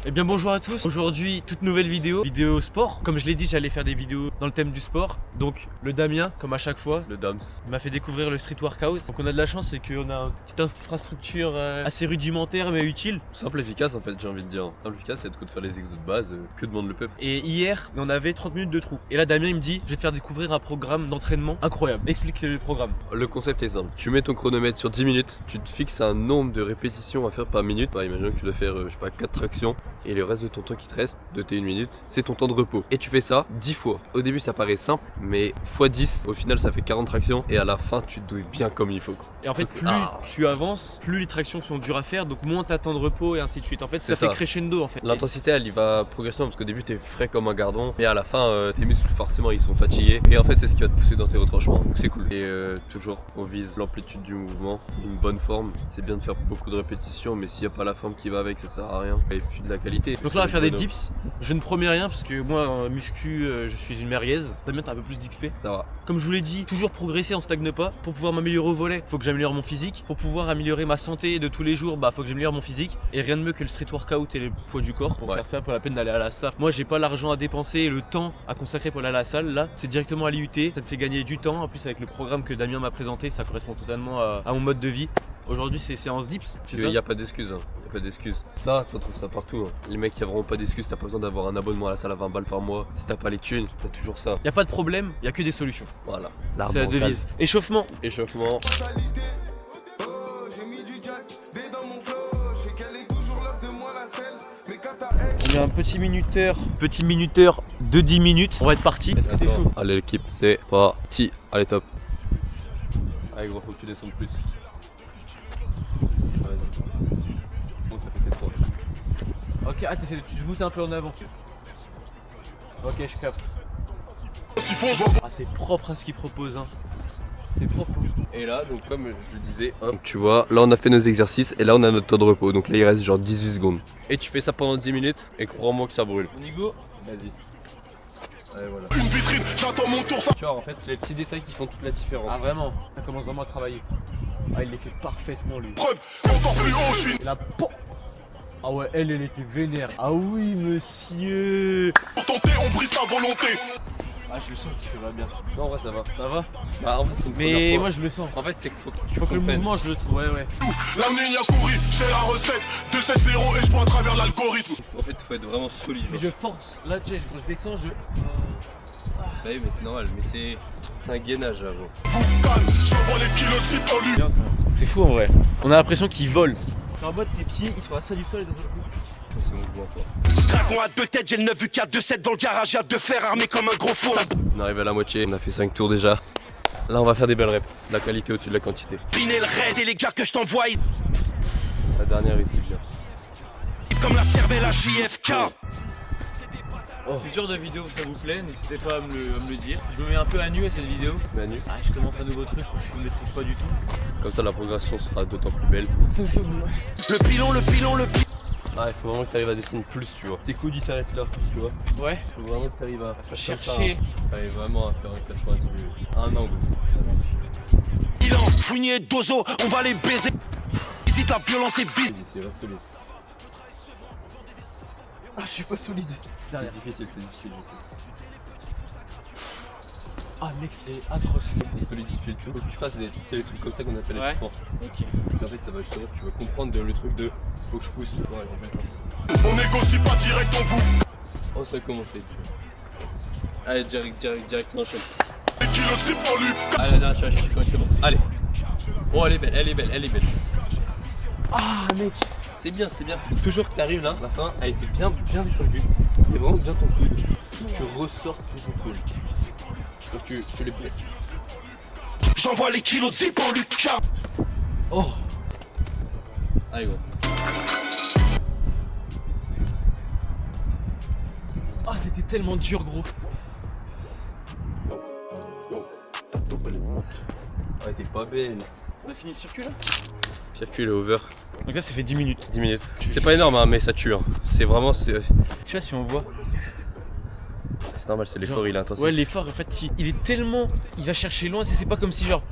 Eh bien bonjour à tous, aujourd'hui toute nouvelle vidéo sport. Comme je l'ai dit, j'allais faire des vidéos dans le thème du sport. Donc le Damien, comme à chaque fois, le Dams, m'a fait découvrir le street workout. Donc on a de la chance, c'est qu'on a une petite infrastructure assez rudimentaire mais utile. simple efficace en fait, j'ai envie de dire. Simple efficace, c'est de faire les exos de base, que demande le peuple. Et hier, on avait 30 minutes de trou. Et là Damien il me dit, je vais te faire découvrir un programme d'entraînement incroyable. Explique le programme. Le concept est simple, tu mets ton chronomètre sur 10 minutes, tu te fixes un nombre de répétitions à faire par minute. Imaginons que tu dois faire, je sais pas, 4 tractions. Et le reste de ton temps qui te reste, de tes 1 minute, c'est ton temps de repos. Et tu fais ça 10 fois. Au début ça paraît simple, mais x 10, au final ça fait 40 tractions. Et à la fin tu te douilles bien comme il faut. Et en fait plus tu avances, plus les tractions sont dures à faire, donc moins t'as temps de repos et ainsi de suite. En fait ça fait crescendo en fait. L'intensité elle y va progressivement parce qu'au début t'es frais comme un gardon. Et à la fin tes muscles forcément ils sont fatigués. Et en fait c'est ce qui va te pousser dans tes retranchements. Donc c'est cool. Et toujours on vise l'amplitude du mouvement, une bonne forme. C'est bien de faire beaucoup de répétitions, mais s'il n'y a pas la forme qui va avec ça sert à rien. Et puis de la qualité. Donc là on va faire des dips. Je ne promets rien parce que moi en muscu je suis une merguez. Damien t'as un peu plus d'XP. Ça va. Comme je vous l'ai dit, toujours progresser, on stagne pas. Pour pouvoir m'améliorer au volet, faut que j'améliore mon physique. Pour pouvoir améliorer ma santé de tous les jours, faut que j'améliore mon physique. Et rien de mieux que le street workout et le poids du corps. Pour faire ça, pour la peine d'aller à la salle. Moi j'ai pas l'argent à dépenser et le temps à consacrer pour aller à la salle. Là c'est directement à l'IUT, ça me fait gagner du temps. En plus avec le programme que Damien m'a présenté, ça correspond totalement à mon mode de vie. Aujourd'hui c'est séance dips. Il n'y a pas d'excuses, pas d'excuses. Ça, tu trouves ça partout. Les mecs, il n'y a vraiment pas d'excuses. T'as pas besoin d'avoir un abonnement à la salle à 20 balles par mois. Si t'as pas les thunes, t'as toujours ça. Il n'y a pas de problème, il n'y a que des solutions. Voilà. C'est la devise. Échauffement. Échauffement. On a un petit minuteur de 10 minutes. On va être parti. Allez l'équipe, c'est parti. Allez top. Allez gros, faut que tu descendes plus. Ok, tu te voutes un peu en avant. Ok, je capte. Ah, c'est propre à ce qu'il propose. Hein. C'est propre. Et là, donc comme je le disais, donc tu vois, là on a fait nos exercices et là on a notre temps de repos. Donc là il reste genre 18 secondes. Et tu fais ça pendant 10 minutes et crois-moi que ça brûle. On y go. Vas-y. Allez, voilà. Une vitrine, j'attends mon tour. Tu vois, en fait, c'est les petits détails qui font toute la différence. Ah, vraiment? Ça commence vraiment à travailler. Ah, il les fait parfaitement lui. Preuve, encore plus haut, je suis. Et là, ah ouais, elle était vénère. Ah oui, monsieur. Pour tenter, on brise ta volonté. Ah, je le sens que tu vas bien. Non, en vrai, ça va. Ça va? Bah, en fait, c'est une mais moi, je le sens. En fait, c'est qu'il faut que tu que le mouvement, je le trouve. Ouais. L'amener a couru, j'ai la recette de 7-0 et je vois à travers l'algorithme. En fait, il faut être vraiment solide. Mais je force. Là, tu sais, je descends, Bah oui, mais c'est normal, mais c'est un gainage avant. Vous calme, j'envoie les kilos de cible en lui. C'est fou en vrai. On a l'impression qu'il vole. En bas de tes pieds, ils sont à ça du sol et dans le coup. C'est mon mouvement fort. Dragon à 2 têtes, j'ai le 9 UK 2-7 dans le garage, y'a 2 fers armés comme un gros four. On arrive à la moitié, on a fait 5 tours déjà. Là on va faire des belles reps, la qualité au-dessus de la quantité. Piner le raid et les gars que je t'envoie. La dernière était bien. Comme la cervelle à JFK. Si ce genre de vidéo ça vous plaît, n'hésitez pas à me le dire. Je me mets un peu à nu à cette vidéo. Mais à nu. Ah, je commence un nouveau truc où je ne maîtrise pas du tout. Comme ça la progression sera d'autant plus belle. Le pilon. Ah, il faut vraiment que tu arrives à descendre plus, tu vois. Tes coudes ils s'arrêtent là, tu vois. Ouais. Il faut vraiment que tu arrives à chercher. Tu arrives vraiment à faire un 90 degrés. Un angle. Bilan, Fournier, Dozo, on va les baiser. Visite la violence et vise. C'est solide. Ah, je suis pas solide. C'est difficile, je sais. Ah mec, c'est atroce. C'est solidifié tout. Faut que tu fasses des trucs comme ça qu'on appelle les forces. Ok. En fait, ça va justement, tu vas comprendre le truc de faut que je pousse. Ouais, on négocie pas direct en vous. Oh, ça a commencé. Allez, direct, enchaîne. Allez, la dernière, je commence. Allez. Oh, elle est belle. Ah mec. C'est bien. Toujours que tu arrives là, la fin, elle était bien descendue. Et vraiment bien ton coude. Tu ressors tout ton coude. Donc tu les blesses. J'envoie les kilos de zip en Lucas. Oh. Allez gros. Ah, c'était tellement dur gros. Ouais, t'es pas belle. On a fini le circuit là? Circuit est over. Donc là ça fait 10 minutes. 10 minutes. C'est pas énorme hein, mais ça tue. Hein. C'est vraiment. Je sais pas si on voit. C'est normal, c'est l'effort, il est intensif. Ouais, l'effort en fait, il est tellement. Il va chercher loin, c'est pas comme si genre.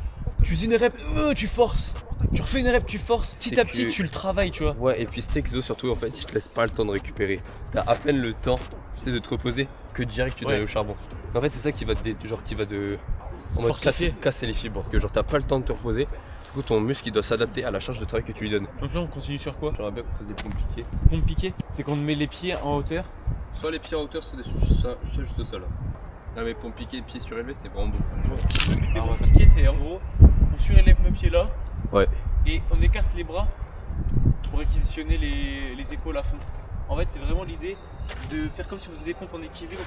Tu faisais une rep, tu forces. Tu refais une rep, tu forces, petit C'est à petit que- tu le travailles, tu vois. Ouais, et puis cet exo surtout, en fait, il te laisse pas le temps de récupérer. T'as à peine le temps de te reposer que direct tu dois Ouais. aller au charbon. En fait, c'est ça qui va en mode Fortifier. casser les fibres. Que genre t'as pas le temps de te reposer. Du coup, ton muscle il doit s'adapter à la charge de travail que tu lui donnes. Donc là on continue sur quoi? J'aimerais bien qu'on fasse des pompes piquées. Pompe piquée, c'est qu'on met les pieds en hauteur. Soit les pieds en hauteur, c'est juste ça là. Ah, mais pompes piquées, pieds surélevés, c'est vraiment beaucoup plus dur. Alors on va piquer, c'est en gros, on surélève nos pieds là. Ouais. Et on écarte les bras pour réquisitionner les épaules à fond. En fait, c'est vraiment l'idée de faire comme si vous faisiez des pompes en équilibre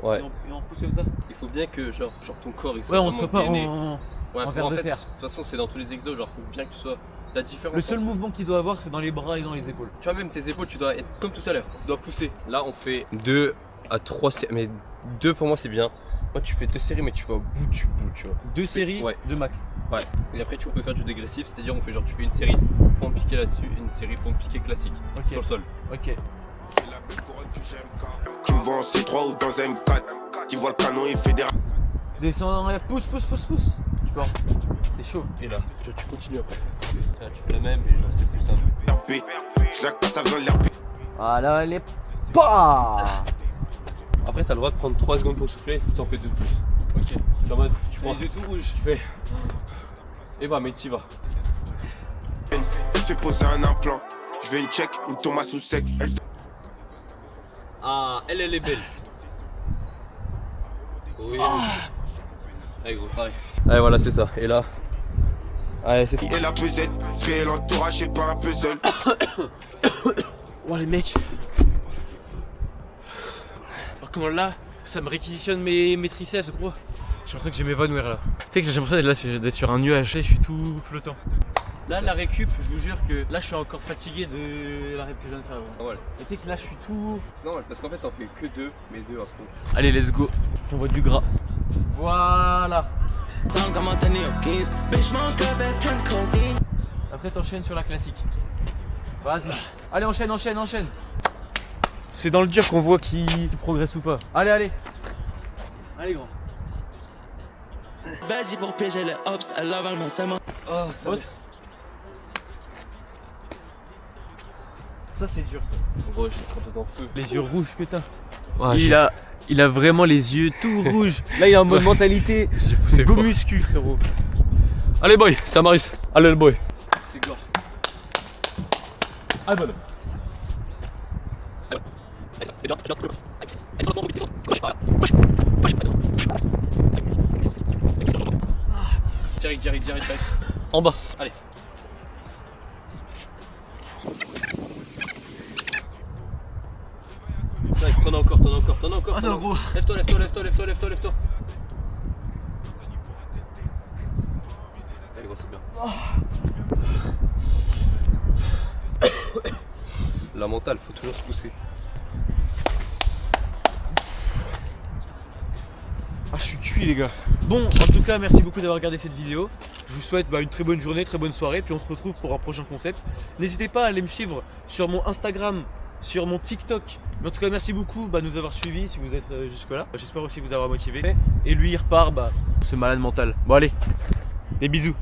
Ouais. et on pousse comme ça. Il faut bien que genre ton corps il soit Ouais, on vraiment soit pas gainé. en Ouais, en faut- vers en de fait, terre. de toute façon, c'est dans tous les exos, genre faut bien que tu sois la différence. Le seul entre- mouvement qu'il doit avoir, c'est dans les bras et dans les épaules. Tu vois, même tes épaules, tu dois être comme tout à l'heure. Tu dois pousser. Là, on fait 2 à 3 séries. Mais 2 pour moi, c'est bien. Moi, tu fais 2 séries, mais tu vas au bout du bout, tu vois. 2 séries ouais. de max. Ouais. Et après, on peut faire du dégressif, c'est-à-dire, on fait genre, tu fais une série pompe piquée là-dessus, et une série pompe piquée classique Ok. sur le sol. Ok. Tu me vois en C3 ou dans M4. Tu vois le canon et fédéral. Descends en l'air, pousse. Tu peux. C'est chaud. Et là, tu continues après. Là, tu fais la même, et genre, c'est plus simple. RP. Je pas ça besoin de l'RP. Voilà les pas. Après, t'as le droit de prendre 3 secondes pour souffler, si t'en fais 2 de plus. Ok. C'est en mode, tu prends. Les yeux tout rouges. Tu fais. Et bah, mais t'y vas. Elle se poser un implant. Je veux une check, une tomate sous sec. Elle Ah, elle est belle. Oui. Allez, gros, pareil. Allez, voilà, c'est ça. Et là. Allez, c'est et la pesette. Créer l'entourage, c'est pas un puzzle. Oh les mecs. Alors comment là, ça me réquisitionne mes triceps, gros. J'ai l'impression que je vais m'évanouir là. Tu sais que j'ai l'impression d'être sur un nuage, je suis tout flottant. Là la récup, je vous jure que là je suis encore fatigué de la récup que je viens de faire avant. Ah, voilà. Et tu sais que là je suis tout... C'est normal parce qu'en fait t'en fais que 2, mais 2 à fond. Allez let's go. On voit du gras. Voilà. Après t'enchaînes sur la classique. Vas-y. Allez enchaîne. C'est dans le dur qu'on voit qui progresse ou pas. Allez. Allez grand. Vas-y pour piéger les hops, elle avale ma semaine. Oh, ça Boss. Ça c'est dur ça. Gros, j'ai trop en feu. Les yeux rouges que t'as. Ouais, Il a vraiment les yeux tout rouges. Là il est en mode mentalité. j'ai poussé Go fort. muscu frérot. Allez, boy, c'est Amaris. Allez, le boy. C'est gore. Ah bon. Direct. En bas, allez. Ouais, t'en as encore. Ah non gros. Lève-toi. Allez, gros, c'est bien. La mentale, faut toujours se pousser. Ah je suis cuit les gars. Bon en tout cas merci beaucoup d'avoir regardé cette vidéo. Je vous souhaite une très bonne journée, très bonne soirée. Puis on se retrouve pour un prochain concept. N'hésitez pas à aller me suivre sur mon Instagram, sur mon TikTok. Mais en tout cas merci beaucoup de nous avoir suivis si vous êtes jusque là. J'espère aussi vous avoir motivé. Et lui il repart ce malade mental. Bon allez, des bisous.